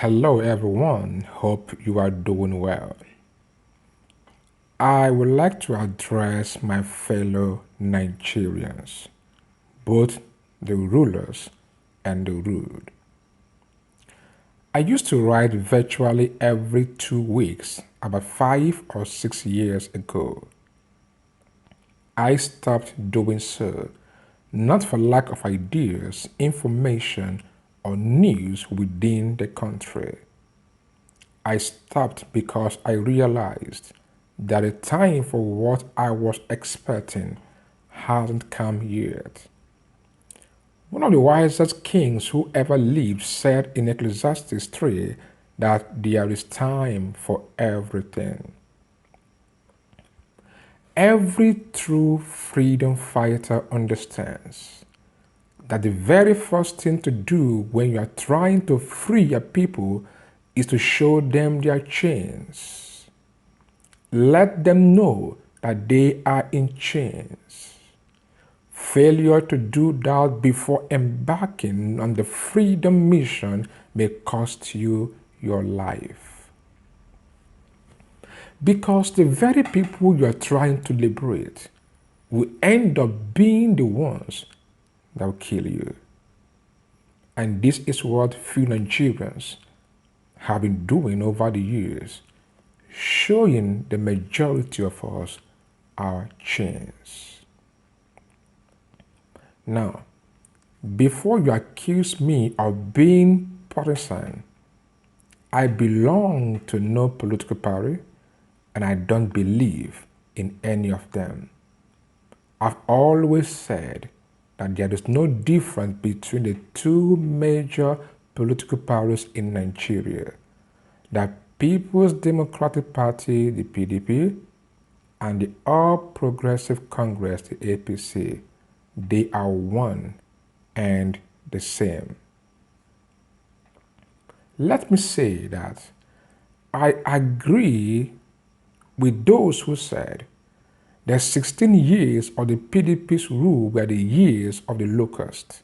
Hello everyone, hope you are doing well. I would like to address my fellow Nigerians, both the rulers and the ruled. I used to write virtually every 2 weeks about 5 or 6 years ago. I stopped doing so, not for lack of ideas, information, or news within the country. I stopped because I realized that the time for what I was expecting hasn't come yet. One of the wisest kings who ever lived said in Ecclesiastes 3 that there is time for everything. Every true freedom fighter understands that the very first thing to do when you are trying to free your people is to show them their chains. Let them know that they are in chains. Failure to do that before embarking on the freedom mission may cost you your life. Because the very people you are trying to liberate will end up being the ones that will kill you. And this is what few Nigerians have been doing over the years, showing the majority of us our chains. Now, before you accuse me of being partisan, I belong to no political party and I don't believe in any of them. I've always said that there is no difference between the two major political parties in Nigeria, the People's Democratic Party, the PDP, and the All Progressive Congress, the APC. They are one and the same. Let me say that I agree with those who said the 16 years of the PDP's rule were the years of the locust.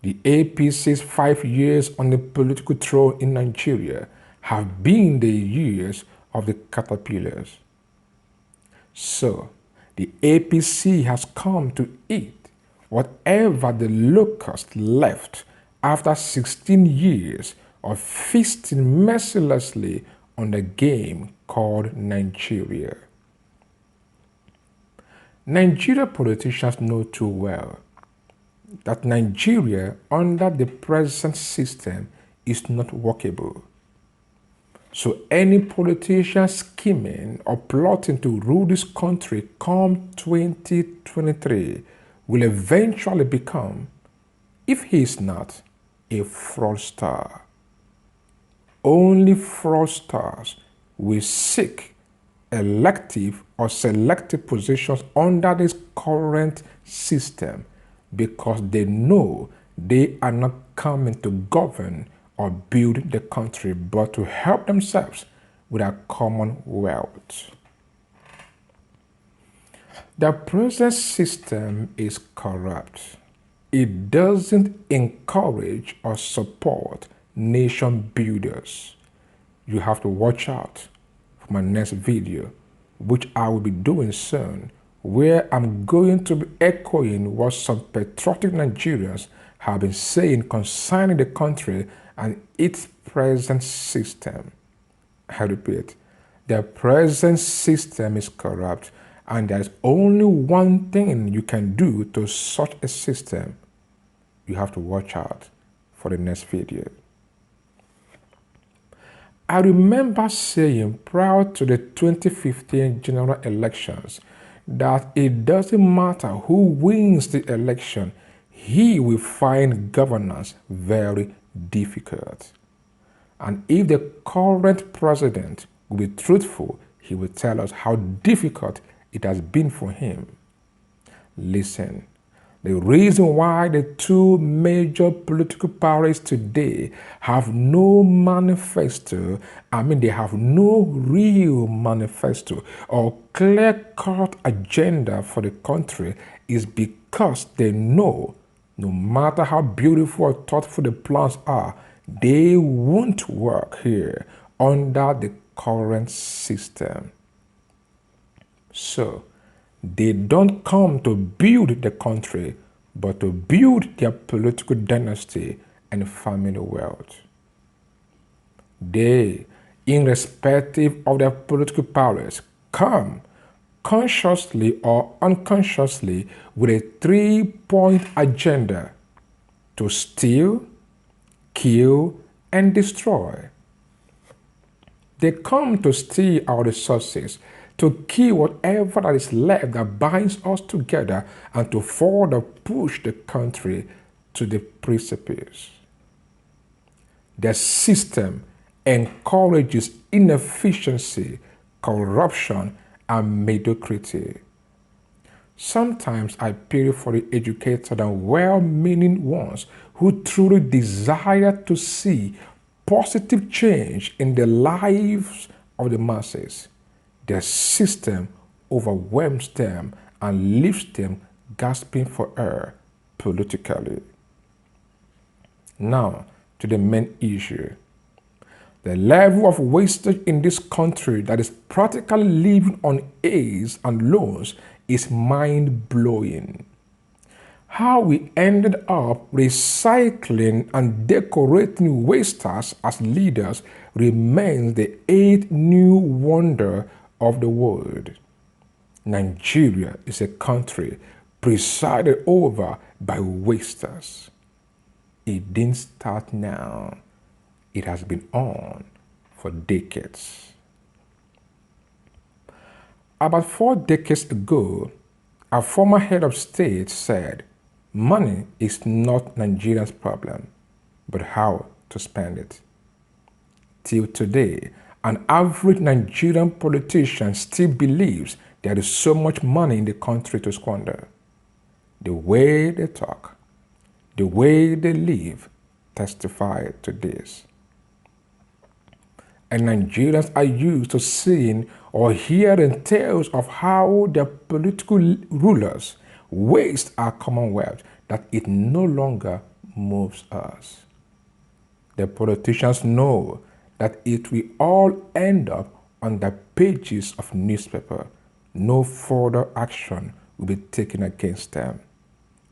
The APC's 5 years on the political throne in Nigeria have been the years of the caterpillars. So, the APC has come to eat whatever the locust left after 16 years of feasting mercilessly on the game called Nigeria. Nigerian politicians know too well that Nigeria under the present system is not workable. So any politician scheming or plotting to rule this country come 2023 will eventually become, if he is not, a fraudster. Only fraudsters will seek elective or selective positions under this current system because they know they are not coming to govern or build the country, but to help themselves with our common wealth. The present system is corrupt. It doesn't encourage or support nation builders. You have to watch out for my next video, which I will be doing soon, where I'm going to be echoing what some patriotic Nigerians have been saying concerning the country and its present system. I repeat, the present system is corrupt, and there's only one thing you can do to such a system. You have to watch out for the next video. I remember saying prior to the 2015 general elections that it doesn't matter who wins the election, he will find governance very difficult. And if the current president will be truthful, he will tell us how difficult it has been for him. Listen, the reason why the two major political parties today have no manifesto, they have no real manifesto or clear-cut agenda for the country is because they know no matter how beautiful or thoughtful the plans are, they won't work here under the current system. So, they don't come to build the country, but to build their political dynasty and family wealth. They, irrespective of their political powers, come consciously or unconsciously with a three-point agenda: to steal, kill, and destroy. They come to steal our resources, to kill whatever that is left that binds us together, and to further push the country to the precipice. The system encourages inefficiency, corruption, and mediocrity. Sometimes I pity for the educated and well-meaning ones who truly desire to see positive change in the lives of the masses. The system overwhelms them and leaves them gasping for air politically. Now, to the main issue. The level of wastage in this country that is practically living on aids and loans is mind-blowing. How we ended up recycling and decorating wasters as leaders remains the eighth new wonder of the world. Nigeria is a country presided over by wasters. It didn't start now. It has been on for decades. About 4 decades ago, a former head of state said, "Money is not Nigeria's problem, but how to spend it." Till today, an average Nigerian politician still believes there is so much money in the country to squander. The way they talk, the way they live testify to this. And Nigerians are used to seeing or hearing tales of how their political rulers waste our commonwealth, that it no longer moves us. The politicians know that it will all end up on the pages of newspaper. No further action will be taken against them.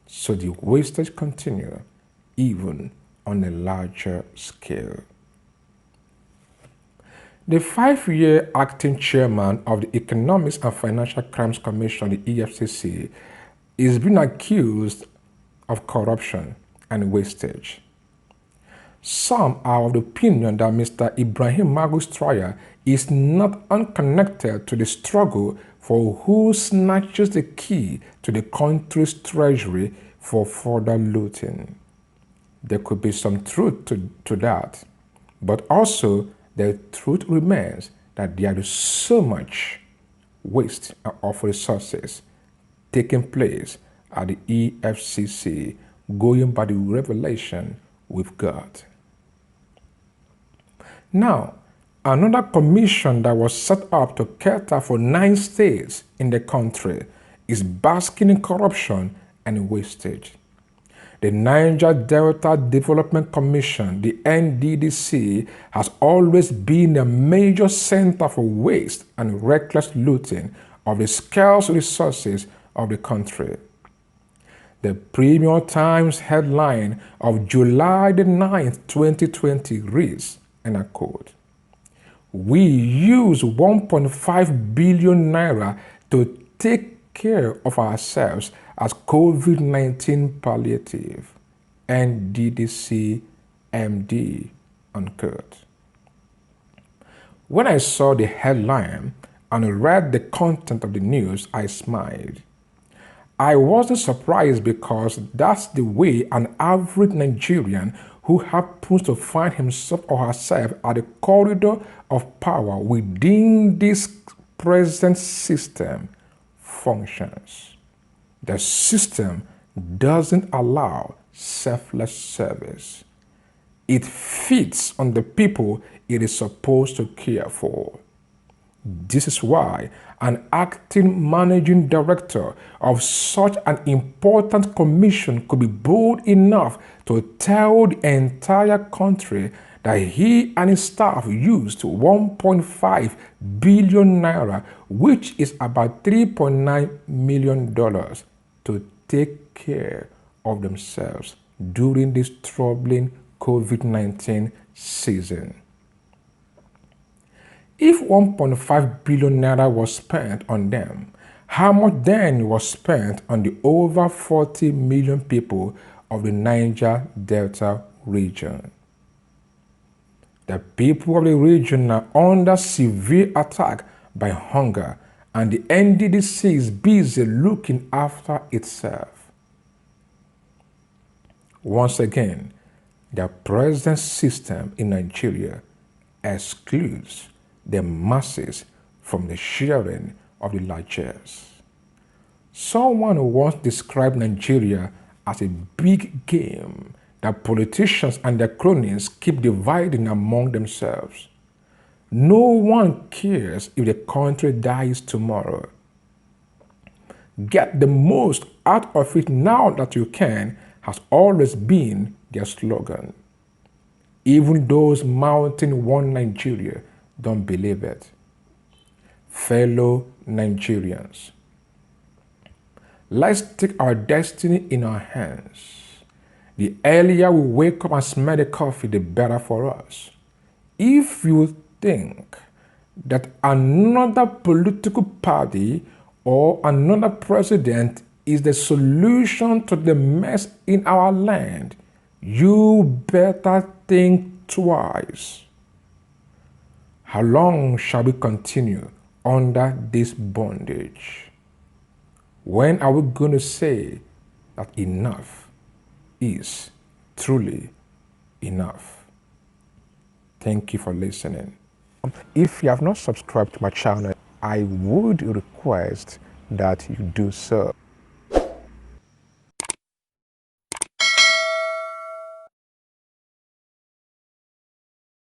So the wastage continue, even on a larger scale. The 5-year acting chairman of the Economics and Financial Crimes Commission, the EFCC, is being accused of corruption and wastage. Some are of the opinion that Mr. Ibrahim Magu's trial is not unconnected to the struggle for who snatches the key to the country's treasury for further looting. There could be some truth to that, but also the truth remains that there is so much waste of resources taking place at the EFCC, going by the revelation we've got. Now, another commission that was set up to cater for 9 states in the country is basking in corruption and wastage. The Niger Delta Development Commission, the NDDC, has always been a major center for waste and reckless looting of the scarce resources of the country. The Premium Times headline of July the 9th, 2020 reads, and I quote, "We use 1.5 billion naira to take care of ourselves as COVID-19 palliative, NDDC MD," unquote. When I saw the headline and read the content of the news, I smiled. I wasn't surprised because that's the way an average Nigerian who happens to find himself or herself at the corridor of power within this present system functions. The system doesn't allow selfless service. It feeds on the people it is supposed to care for. This is why an acting managing director of such an important commission could be bold enough to tell the entire country that he and his staff used 1.5 billion naira, which is about $3.9 million, to take care of themselves during this troubling COVID-19 season. If 1.5 billion naira was spent on them, how much then was spent on the over 40 million people of the Niger Delta region? The people of the region are under severe attack by hunger, and the NDDC is busy looking after itself. Once again, the present system in Nigeria excludes the masses from the sharing of the largesse. Someone once described Nigeria as a big game that politicians and their cronies keep dividing among themselves. No one cares if the country dies tomorrow. Get the most out of it now that you can has always been their slogan. Even those mounting one Nigeria don't believe it. Fellow Nigerians, let's take our destiny in our hands. The earlier we wake up and smell the coffee, the better for us. If you think that another political party or another president is the solution to the mess in our land, you better think twice. How long shall we continue under this bondage? When are we going to say that enough is truly enough? Thank you for listening. If you have not subscribed to my channel, I would request that you do so.